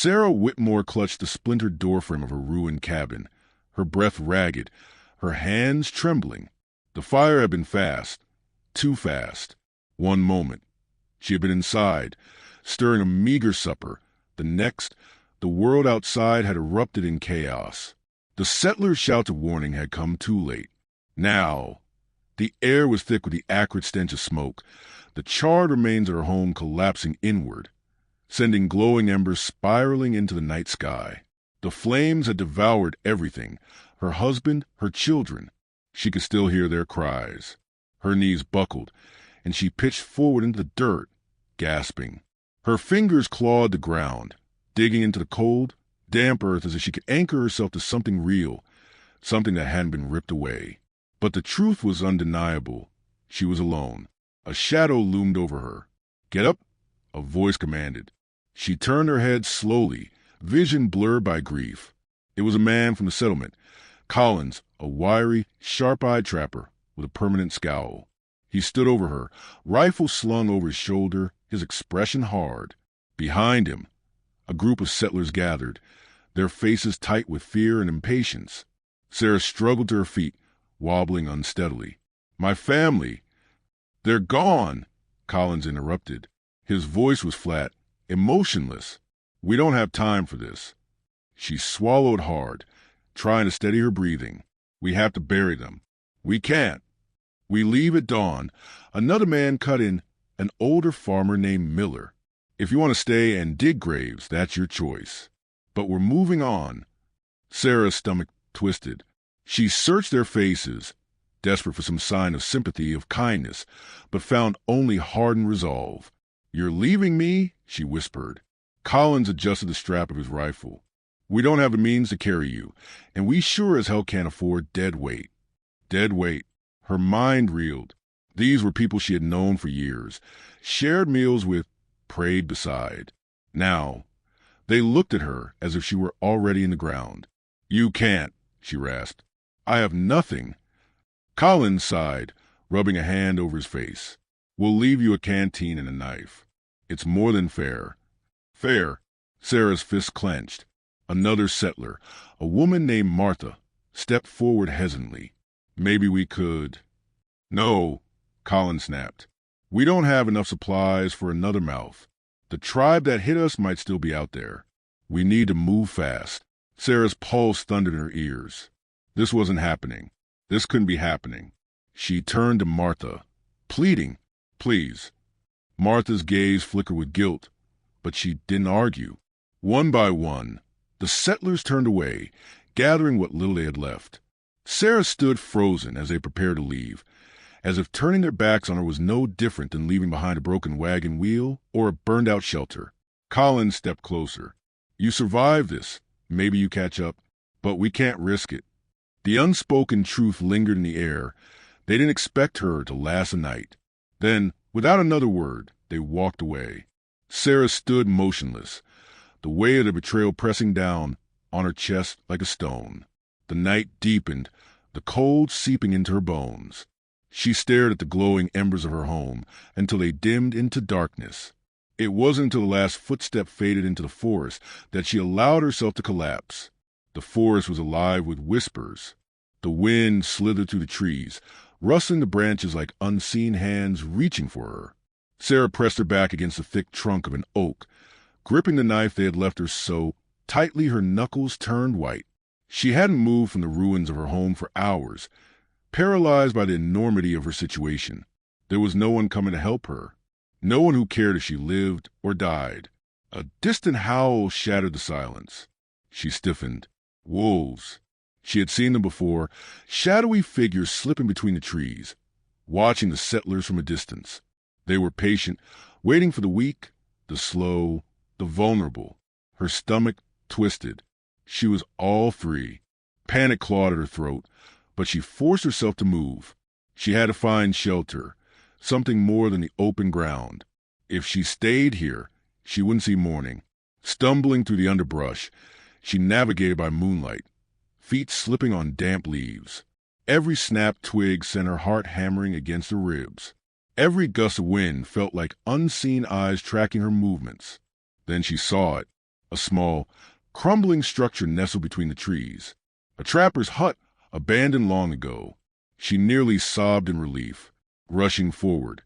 Sarah Whitmore clutched the splintered doorframe of her ruined cabin, her breath ragged, her hands trembling. The fire had been fast, too fast. One moment, she had been inside, stirring a meager supper. The next, the world outside had erupted in chaos. The settlers' shouts of warning had come too late. Now, the air was thick with the acrid stench of smoke, the charred remains of her home collapsing inward, sending glowing embers spiraling into the night sky. The flames had devoured everything, her husband, her children. She could still hear their cries. Her knees buckled, and she pitched forward into the dirt, gasping. Her fingers clawed the ground, digging into the cold, damp earth as if she could anchor herself to something real, something that hadn't been ripped away. But the truth was undeniable. She was alone. A shadow loomed over her. "Get up," a voice commanded. She turned her head slowly, vision blurred by grief. It was a man from the settlement, Collins, a wiry, sharp-eyed trapper with a permanent scowl. He stood over her, rifle slung over his shoulder, his expression hard. Behind him, a group of settlers gathered, their faces tight with fear and impatience. Sarah struggled to her feet, wobbling unsteadily. "My family! They're gone!" Collins interrupted. His voice was flat, emotionless. "We don't have time for this." She swallowed hard, trying to steady her breathing. "We have to bury them." "We can't. We leave at dawn." Another man cut in, an older farmer named Miller. "If you want to stay and dig graves, that's your choice. But we're moving on." Sarah's stomach twisted. She searched their faces, desperate for some sign of sympathy, of kindness, but found only hardened resolve. "You're leaving me?" she whispered. Collins adjusted the strap of his rifle. "We don't have the means to carry you, and we sure as hell can't afford dead weight." Dead weight. Her mind reeled. These were people she had known for years, shared meals with, prayed beside. Now, they looked at her as if she were already in the ground. "You can't," she rasped. "I have nothing." Collins sighed, rubbing a hand over his face. "We'll leave you a canteen and a knife. It's more than fair." "Fair." Sarah's fist clenched. Another settler, a woman named Martha, stepped forward hesitantly. "Maybe we could." "No," Collins snapped. "We don't have enough supplies for another mouth. The tribe that hit us might still be out there. We need to move fast." Sarah's pulse thundered in her ears. This wasn't happening. This couldn't be happening. She turned to Martha, pleading, "Please." Martha's gaze flickered with guilt, but she didn't argue. One by one, the settlers turned away, gathering what little they had left. Sarah stood frozen as they prepared to leave, as if turning their backs on her was no different than leaving behind a broken wagon wheel or a burned-out shelter. Collins stepped closer. "You survive this. Maybe you catch up, but we can't risk it." The unspoken truth lingered in the air. They didn't expect her to last a night. Then, without another word, they walked away. Sarah stood motionless, the weight of the betrayal pressing down on her chest like a stone. The night deepened, the cold seeping into her bones. She stared at the glowing embers of her home until they dimmed into darkness. It wasn't until the last footstep faded into the forest that she allowed herself to collapse. The forest was alive with whispers. The wind slithered through the trees, rustling the branches like unseen hands reaching for her. Sarah pressed her back against the thick trunk of an oak, gripping the knife they had left her so tightly her knuckles turned white. She hadn't moved from the ruins of her home for hours, paralyzed by the enormity of her situation. There was no one coming to help her, no one who cared if she lived or died. A distant howl shattered the silence. She stiffened. Wolves. She had seen them before, shadowy figures slipping between the trees, watching the settlers from a distance. They were patient, waiting for the weak, the slow, the vulnerable. Her stomach twisted. She was all three. Panic clawed at her throat, but she forced herself to move. She had to find shelter, something more than the open ground. If she stayed here, she wouldn't see morning. Stumbling through the underbrush, she navigated by moonlight, feet slipping on damp leaves. Every snapped twig sent her heart hammering against her ribs. Every gust of wind felt like unseen eyes tracking her movements. Then she saw it, A small, crumbling structure nestled between the trees. A trapper's hut, abandoned long ago. She nearly sobbed in relief. Rushing forward,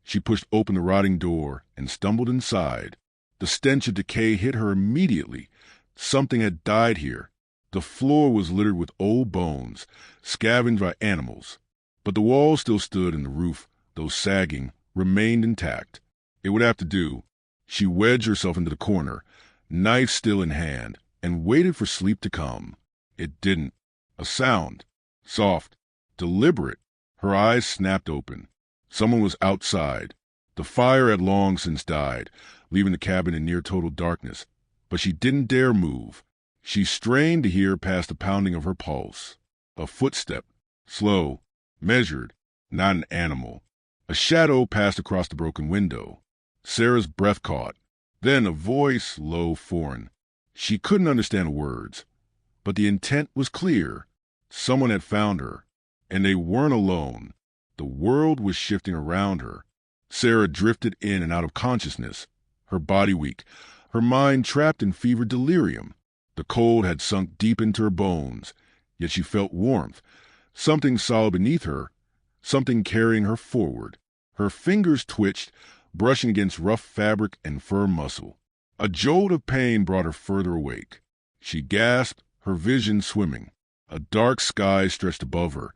she pushed open the rotting door and stumbled inside. The stench of decay hit her immediately. Something had died here. The floor was littered with old bones, scavenged by animals. But the walls still stood and the roof, though sagging, remained intact. It would have to do. She wedged herself into the corner, knife still in hand, and waited for sleep to come. It didn't. A sound. Soft. Deliberate. Her eyes snapped open. Someone was outside. The fire had long since died, leaving the cabin in near total darkness. But she didn't dare move. She strained to hear past the pounding of her pulse. A footstep. Slow. Measured. Not an animal. A shadow passed across the broken window. Sarah's breath caught. Then a voice, low, foreign. She couldn't understand the words. But the intent was clear. Someone had found her. And they weren't alone. The world was shifting around her. Sarah drifted in and out of consciousness, her body weak, her mind trapped in fevered delirium. The cold had sunk deep into her bones, yet she felt warmth, something solid beneath her, something carrying her forward. Her fingers twitched, brushing against rough fabric and firm muscle. A jolt of pain brought her further awake. She gasped, her vision swimming. A dark sky stretched above her,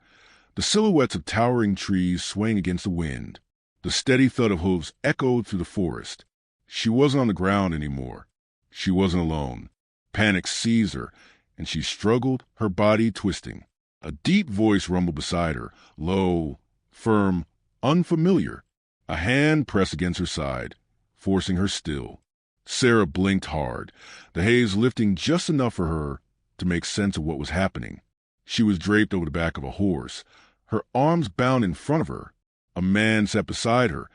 the silhouettes of towering trees swaying against the wind. The steady thud of hooves echoed through the forest. She wasn't on the ground anymore. She wasn't alone. Panic seized her, and she struggled, her body twisting. A deep voice rumbled beside her, low, firm, unfamiliar. A hand pressed against her side, forcing her still. Sarah blinked hard, the haze lifting just enough for her to make sense of what was happening. She was draped over the back of a horse, her arms bound in front of her. A man sat beside her,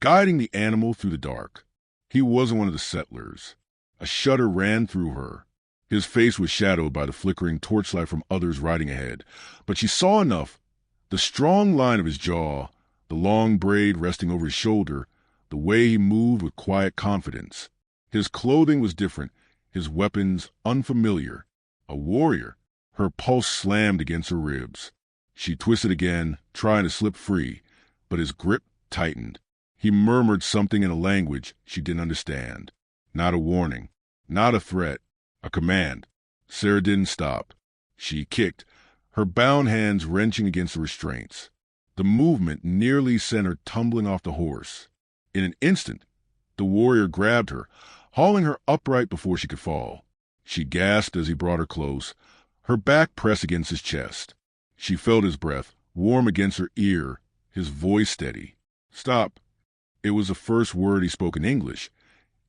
guiding the animal through the dark. He wasn't one of the settlers. A shudder ran through her. His face was shadowed by the flickering torchlight from others riding ahead, but she saw enough. The strong line of his jaw, the long braid resting over his shoulder, the way he moved with quiet confidence. His clothing was different, his weapons unfamiliar. A warrior. Her pulse slammed against her ribs. She twisted again, trying to slip free, but his grip tightened. He murmured something in a language she didn't understand. Not a warning, not a threat, a command. Sarah didn't stop. She kicked, her bound hands wrenching against the restraints. The movement nearly sent her tumbling off the horse. In an instant, the warrior grabbed her, hauling her upright before she could fall. She gasped as he brought her close, her back pressed against his chest. She felt his breath, warm against her ear, his voice steady. Stop. It was the first word he spoke in English,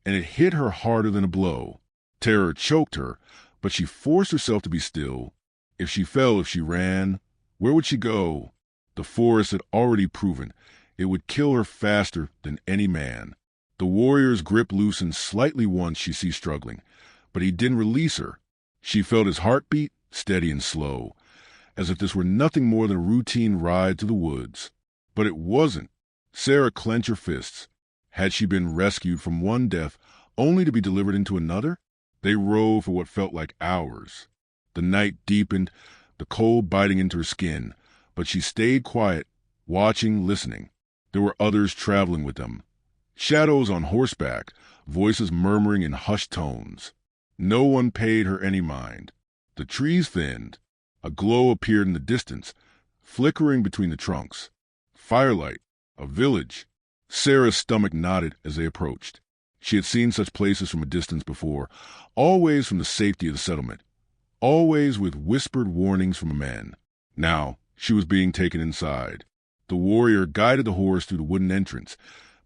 and it hit her harder than a blow. Terror choked her, but she forced herself to be still. If she fell, if she ran, where would she go? The forest had already proven it would kill her faster than any man. The warrior's grip loosened slightly once she ceased struggling, but he didn't release her. She felt his heartbeat, steady and slow, as if this were nothing more than a routine ride to the woods. But it wasn't. Sarah clenched her fists. Had she been rescued from one death only to be delivered into another? They rode for what felt like hours. The night deepened, the cold biting into her skin, but she stayed quiet, watching, listening. There were others traveling with them. Shadows on horseback, voices murmuring in hushed tones. No one paid her any mind. The trees thinned. A glow appeared in the distance, flickering between the trunks. Firelight. A village. Sarah's stomach knotted as they approached. She had seen such places from a distance before, always from the safety of the settlement, always with whispered warnings from a man. Now she was being taken inside. The warrior guided the horse through the wooden entrance,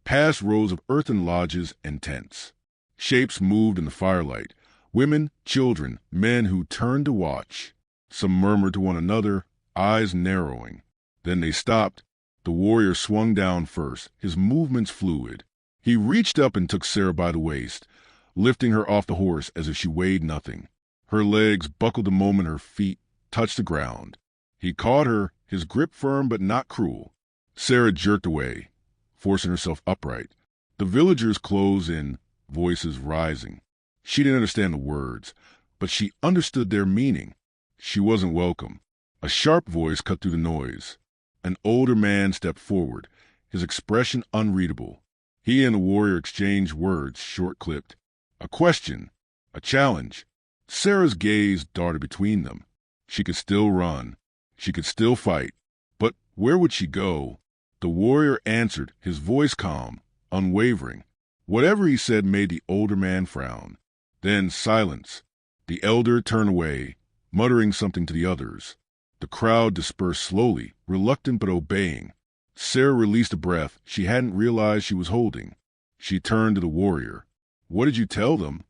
past rows of earthen lodges and tents. Shapes moved in the firelight. Women, children, men who turned to watch. Some murmured to one another, eyes narrowing. Then they stopped. The warrior swung down first, his movements fluid. He reached up and took Sarah by the waist, lifting her off the horse as if she weighed nothing. Her legs buckled the moment her feet touched the ground. He caught her, his grip firm but not cruel. Sarah jerked away, forcing herself upright. The villagers closed in, voices rising. She didn't understand the words, but she understood their meaning. She wasn't welcome. A sharp voice cut through the noise. An older man stepped forward, his expression unreadable. He and the warrior exchanged words, short-clipped. A question, a challenge. Sarah's gaze darted between them. She could still run. She could still fight. But where would she go? The warrior answered, his voice calm, unwavering. Whatever he said made the older man frown. Then silence. The elder turned away, muttering something to the others. The crowd dispersed slowly, reluctant but obeying. Sarah released a breath she hadn't realized she was holding. She turned to the warrior. "What did you tell them?"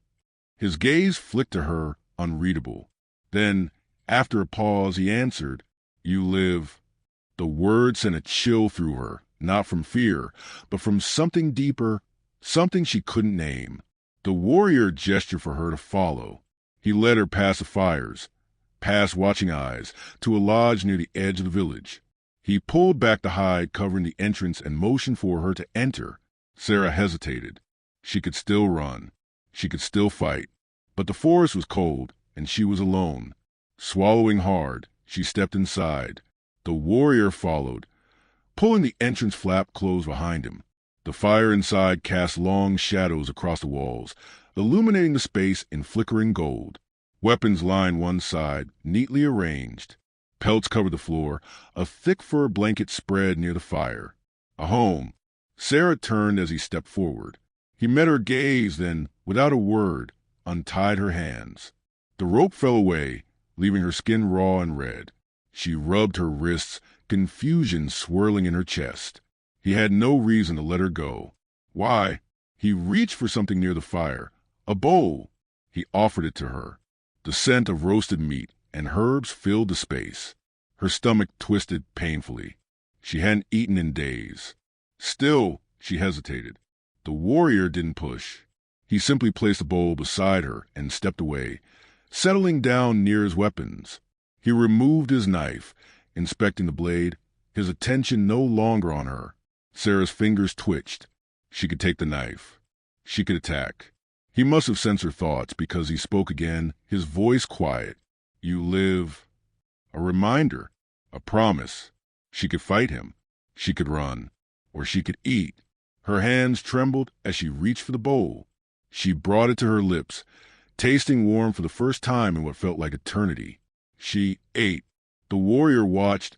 His gaze flicked to her, unreadable. Then, after a pause, he answered, "You live." The word sent a chill through her, not from fear, but from something deeper, something she couldn't name. The warrior gestured for her to follow. He led her past the fires, past watching eyes, to a lodge near the edge of the village. He pulled back the hide covering the entrance and motioned for her to enter. Sarah hesitated. She could still run. She could still fight. But the forest was cold, and she was alone. Swallowing hard, she stepped inside. The warrior followed, pulling the entrance flap closed behind him. The fire inside cast long shadows across the walls, illuminating the space in flickering gold. Weapons lined one side, neatly arranged. Pelts covered the floor, a thick fur blanket spread near the fire. A home. Sarah turned as he stepped forward. He met her gaze, then, without a word, untied her hands. The rope fell away, leaving her skin raw and red. She rubbed her wrists, confusion swirling in her chest. He had no reason to let her go. Why? He reached for something near the fire. A bowl. He offered it to her. The scent of roasted meat and herbs filled the space. Her stomach twisted painfully. She hadn't eaten in days. Still, she hesitated. The warrior didn't push. He simply placed the bowl beside her and stepped away, settling down near his weapons. He removed his knife, inspecting the blade, his attention no longer on her. Sarah's fingers twitched. She could take the knife. She could attack. He must have sensed her thoughts because he spoke again, his voice quiet. "You live." A reminder, a promise. She could fight him. She could run. Or she could eat. Her hands trembled as she reached for the bowl. She brought it to her lips, tasting warm for the first time in what felt like eternity. She ate. The warrior watched,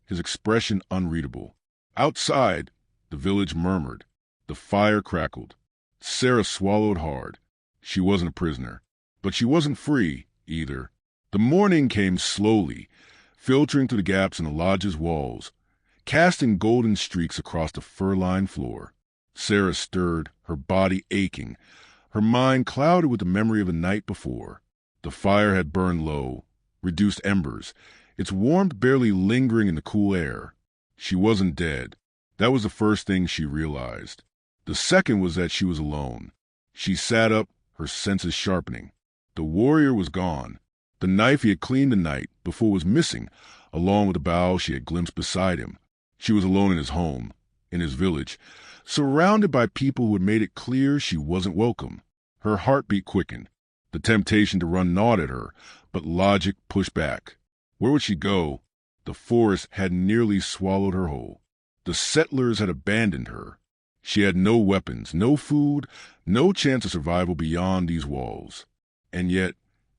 his expression unreadable. Outside, the village murmured. The fire crackled. Sarah swallowed hard. She wasn't a prisoner. But she wasn't free, either. The morning came slowly, filtering through the gaps in the lodge's walls, casting golden streaks across the fur-lined floor. Sarah stirred, her body aching, her mind clouded with the memory of the night before. The fire had burned low, reduced embers, its warmth barely lingering in the cool air. She wasn't dead. That was the first thing she realized. The second was that she was alone. She sat up, her senses sharpening. The warrior was gone. The knife he had cleaned the night before was missing, along with the bough she had glimpsed beside him. She was alone in his home, in his village, surrounded by people who had made it clear she wasn't welcome. Her heartbeat quickened. The temptation to run gnawed at her, but logic pushed back. Where would she go? The forest had nearly swallowed her whole. The settlers had abandoned her. She had no weapons, no food, no chance of survival beyond these walls. And yet,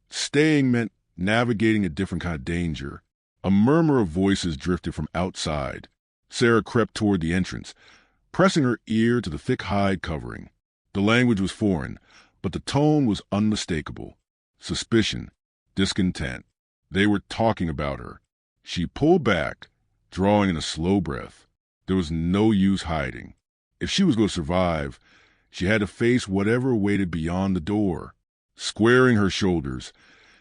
staying meant navigating a different kind of danger. A murmur of voices drifted from outside. Sarah crept toward the entrance, pressing her ear to the thick hide covering. The language was foreign, but the tone was unmistakable. Suspicion, discontent. They were talking about her. She pulled back, drawing in a slow breath. There was no use hiding. If she was going to survive, she had to face whatever awaited beyond the door. Squaring her shoulders,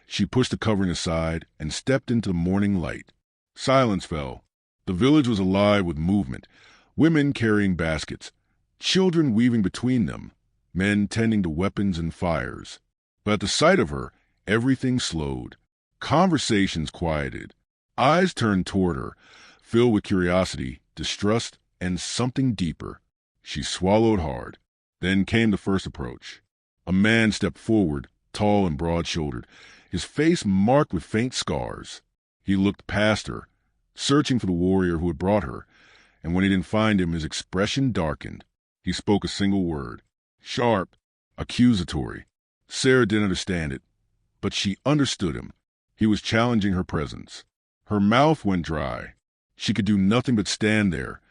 she pushed the covering aside and stepped into the morning light. Silence fell. The village was alive with movement, women carrying baskets, children weaving between them, men tending to weapons and fires. But at the sight of her, everything slowed. Conversations quieted. Eyes turned toward her, filled with curiosity, distrust, and something deeper. She swallowed hard. Then came the first approach. A man stepped forward, tall and broad-shouldered, his face marked with faint scars. He looked past her, searching for the warrior who had brought her, and when he didn't find him, his expression darkened. He spoke a single word. Sharp, accusatory. Sarah didn't understand it, but she understood him. He was challenging her presence. Her mouth went dry. She could do nothing but stand there,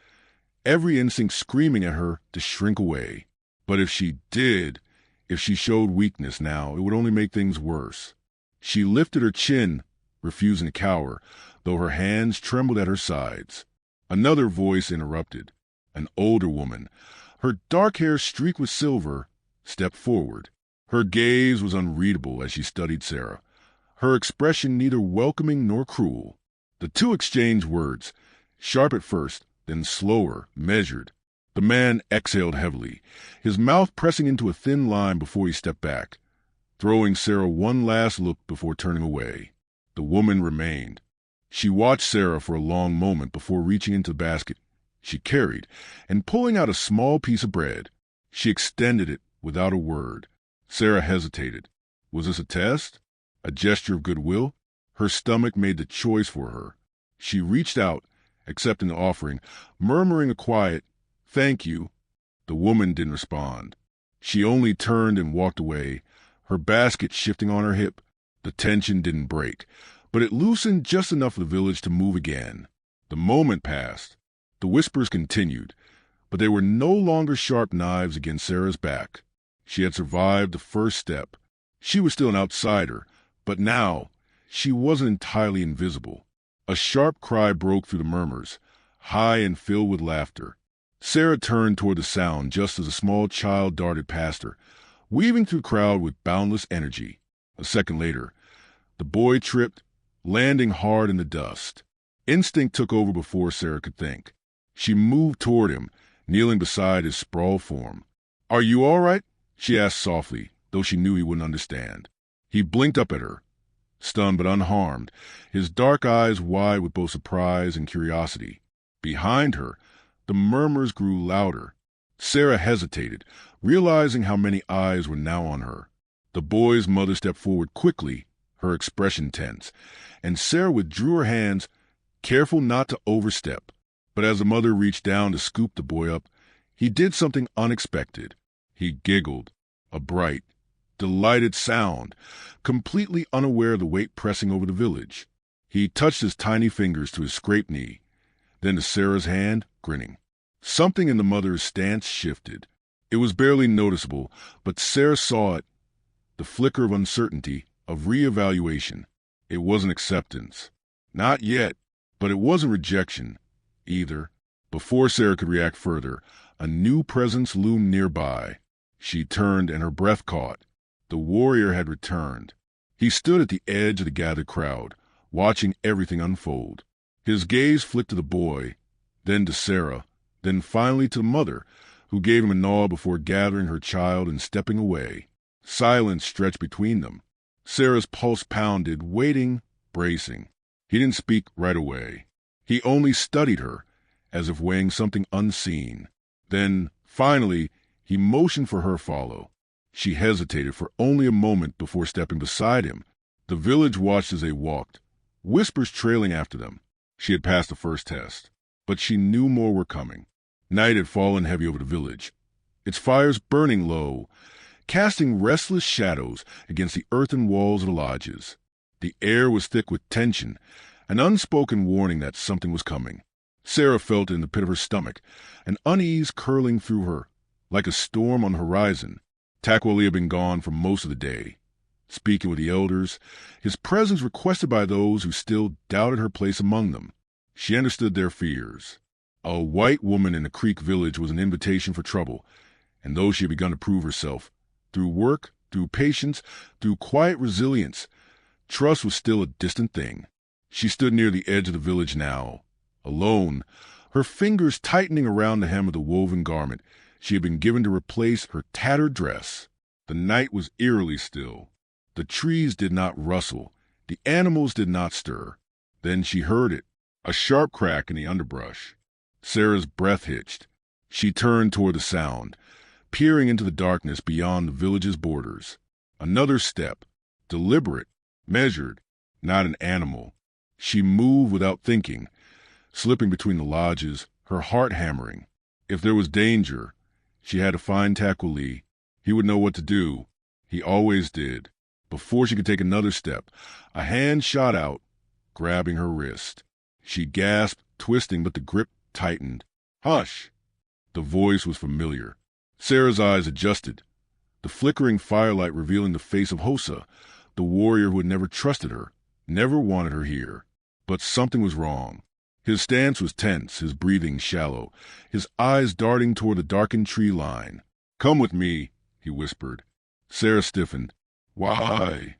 every instinct screaming at her to shrink away. But if she showed weakness now, it would only make things worse. She lifted her chin, refusing to cower, though her hands trembled at her sides. Another voice interrupted. An older woman, her dark hair streaked with silver, stepped forward. Her gaze was unreadable as she studied Sarah, her expression neither welcoming nor cruel. The two exchanged words, sharp at first, then slower, measured. The man exhaled heavily, his mouth pressing into a thin line before he stepped back, throwing Sarah one last look before turning away. The woman remained. She watched Sarah for a long moment before reaching into the basket she carried and pulling out a small piece of bread. She extended it without a word. Sarah hesitated. Was this a test? A gesture of goodwill? Her stomach made the choice for her. She reached out, accepting the offering, murmuring a quiet, "Thank you." The woman didn't respond. She only turned and walked away, her basket shifting on her hip. The tension didn't break, but it loosened just enough for the village to move again. The moment passed. The whispers continued, but they were no longer sharp knives against Sarah's back. She had survived the first step. She was still an outsider, but now she wasn't entirely invisible. A sharp cry broke through the murmurs, high and filled with laughter. Sarah turned toward the sound just as a small child darted past her, weaving through the crowd with boundless energy. A second later, the boy tripped, landing hard in the dust. Instinct took over before Sarah could think. She moved toward him, kneeling beside his sprawled form. "Are you all right?" she asked softly, though she knew he wouldn't understand. He blinked up at her, stunned but unharmed, his dark eyes wide with both surprise and curiosity. Behind her, the murmurs grew louder. Sarah hesitated, realizing how many eyes were now on her. The boy's mother stepped forward quickly, her expression tense, and Sarah withdrew her hands, careful not to overstep. But as the mother reached down to scoop the boy up, he did something unexpected. He giggled, a bright, delighted sound, completely unaware of the weight pressing over the village. He touched his tiny fingers to his scraped knee, then to Sarah's hand, grinning. Something in the mother's stance shifted. It was barely noticeable, but Sarah saw it, the flicker of uncertainty, of reevaluation. It wasn't acceptance. Not yet, but it wasn't rejection either. Before Sarah could react further, a new presence loomed nearby. She turned and her breath caught. The warrior had returned. He stood at the edge of the gathered crowd, watching everything unfold. His gaze flicked to the boy, then to Sarah, then finally to the mother, who gave him a nod before gathering her child and stepping away. Silence stretched between them. Sarah's pulse pounded, waiting, bracing. He didn't speak right away. He only studied her, as if weighing something unseen. Then, finally, he motioned for her to follow. She hesitated for only a moment before stepping beside him. The village watched as they walked, whispers trailing after them. She had passed the first test, but she knew more were coming. Night had fallen heavy over the village, its fires burning low, casting restless shadows against the earthen walls of the lodges. The air was thick with tension, an unspoken warning that something was coming. Sarah felt it in the pit of her stomach, an unease curling through her, like a storm on the horizon. Takwali had been gone for most of the day, speaking with the elders, his presence requested by those who still doubted her place among them. She understood their fears. A white woman in the Creek village was an invitation for trouble, and though she had begun to prove herself, through work, through patience, through quiet resilience, trust was still a distant thing. She stood near the edge of the village now, alone, her fingers tightening around the hem of the woven garment she had been given to replace her tattered dress. The night was eerily still. The trees did not rustle. The animals did not stir. Then she heard it, a sharp crack in the underbrush. Sarah's breath hitched. She turned toward the sound. peering into the darkness beyond the village's borders. Another step, deliberate, measured, not an animal. She moved without thinking, slipping between the lodges, her heart hammering. If there was danger, she had to find Takwali. He would know what to do. He always did. Before she could take another step, a hand shot out, grabbing her wrist. She gasped, twisting, but the grip tightened. "Hush!" The voice was familiar. Sarah's eyes adjusted, the flickering firelight revealing the face of Hosa, the warrior who had never trusted her, never wanted her here. But something was wrong. His stance was tense, his breathing shallow, his eyes darting toward the darkened tree line. "Come with me," he whispered. Sarah stiffened. "Why?"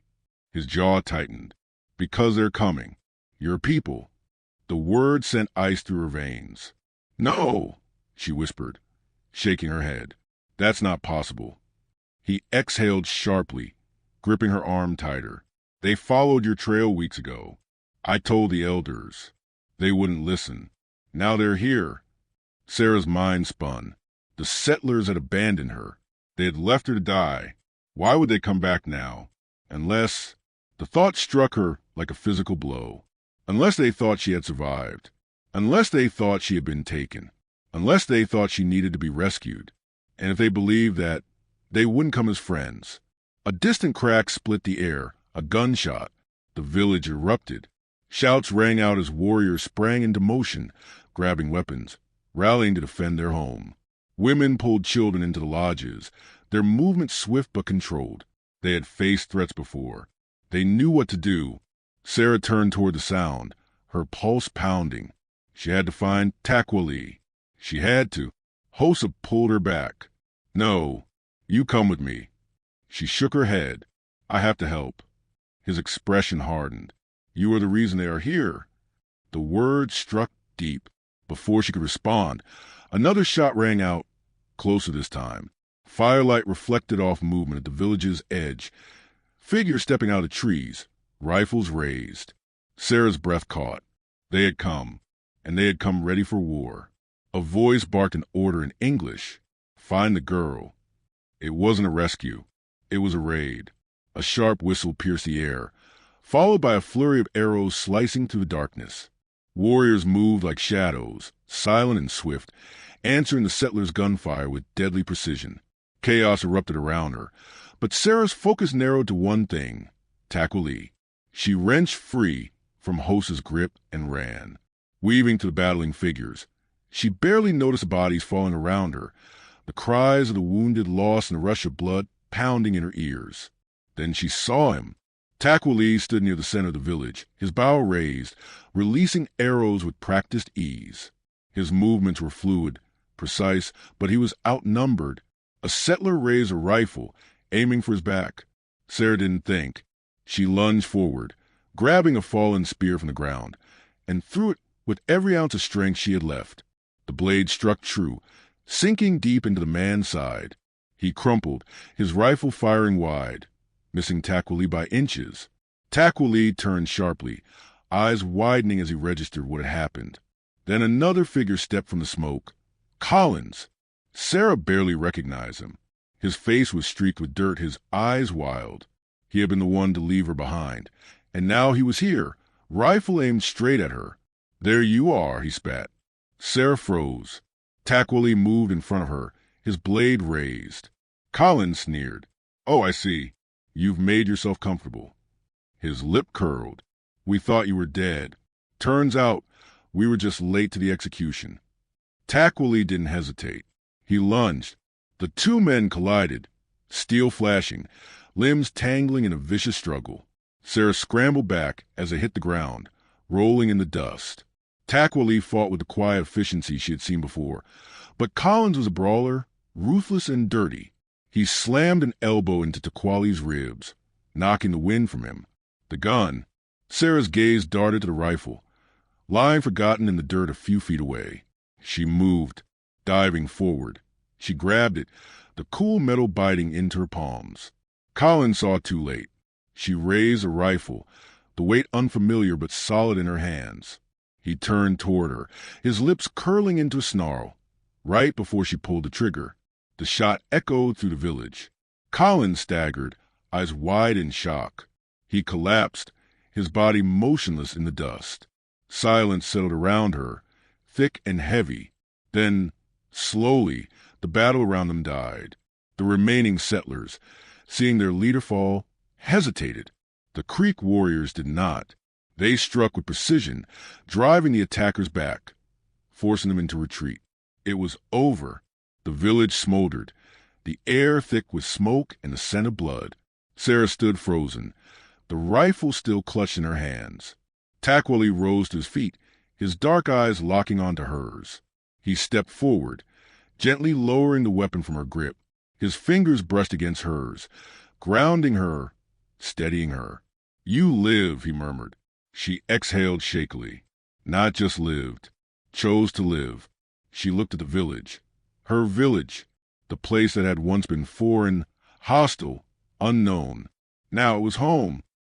His jaw tightened. "Because they're coming. Your people." The word sent ice through her veins. "No," she whispered, shaking her head. "That's not possible." He exhaled sharply, gripping her arm tighter. "They followed your trail weeks ago. I told the elders. They wouldn't listen. Now they're here." Sarah's mind spun. The settlers had abandoned her. They had left her to die. Why would they come back now? Unless... The thought struck her like a physical blow. Unless they thought she had survived. Unless they thought she had been taken. Unless they thought she needed to be rescued. And if they believed that, they wouldn't come as friends. A distant crack split the air, a gunshot. The village erupted. Shouts rang out as warriors sprang into motion, grabbing weapons, rallying to defend their home. Women pulled children into the lodges, their movements swift but controlled. They had faced threats before. They knew what to do. Sarah turned toward the sound, her pulse pounding. She had to find Takwali. She had to. Hosa pulled her back. "No, you come with me." She shook her head. "I have to help." His expression hardened. "You are the reason they are here." The word struck deep. Before she could respond, another shot rang out, closer this time. Firelight reflected off movement at the village's edge. Figures stepping out of trees, rifles raised. Sarah's breath caught. They had come, and they had come ready for war. A voice barked an order in English. "Find the girl." It wasn't a rescue. It was a raid. A sharp whistle pierced the air, followed by a flurry of arrows slicing through the darkness. Warriors moved like shadows, silent and swift, answering the settlers' gunfire with deadly precision. Chaos erupted around her, but Sarah's focus narrowed to one thing, Takwali. She wrenched free from Hosa's grip and ran, weaving to the battling figures. She barely noticed the bodies falling around her, the cries of the wounded lost in the rush of blood pounding in her ears. Then she saw him. Takwali stood near the center of the village, his bow raised, releasing arrows with practiced ease. His movements were fluid, precise, but he was outnumbered. A settler raised a rifle, aiming for his back. Sarah didn't think. She lunged forward, grabbing a fallen spear from the ground, and threw it with every ounce of strength she had left. The blade struck true, sinking deep into the man's side. He crumpled, his rifle firing wide, missing Takwali by inches. Takwali turned sharply, eyes widening as he registered what had happened. Then another figure stepped from the smoke. Collins! Sarah barely recognized him. His face was streaked with dirt, his eyes wild. He had been the one to leave her behind, and now he was here, rifle aimed straight at her. "There you are," he spat. Sarah froze. Takwali moved in front of her, his blade raised. Collins sneered. "Oh, I see. You've made yourself comfortable." His lip curled. "We thought you were dead. Turns out we were just late to the execution." Takwali didn't hesitate. He lunged. The two men collided, steel flashing, limbs tangling in a vicious struggle. Sarah scrambled back as they hit the ground, rolling in the dust. Takwali fought with the quiet efficiency she had seen before, but Collins was a brawler, ruthless and dirty. He slammed an elbow into Takwali's ribs, knocking the wind from him. The gun. Sarah's gaze darted to the rifle, lying forgotten in the dirt a few feet away. She moved, diving forward. She grabbed it, the cool metal biting into her palms. Collins saw too late. She raised a rifle, the weight unfamiliar but solid in her hands. He turned toward her, his lips curling into a snarl. Right before she pulled the trigger, The shot echoed through the village. Colin staggered, eyes wide in shock. He collapsed, his body motionless in the dust. Silence settled around her, thick and heavy. Then, slowly, the battle around them died. The remaining settlers, seeing their leader fall, hesitated. The Creek warriors did not. They struck with precision, driving the attackers back, forcing them into retreat. It was over. The village smoldered, the air thick with smoke and the scent of blood. Sarah stood frozen, the rifle still clutched in her hands. Takwali rose to his feet, his dark eyes locking onto hers. He stepped forward, gently lowering the weapon from her grip. His fingers brushed against hers, grounding her, steadying her. "You live," he murmured. She exhaled shakily. Not just lived, chose to live. She looked at the village. Her village, the place that had once been foreign, hostile, unknown. Now it was home.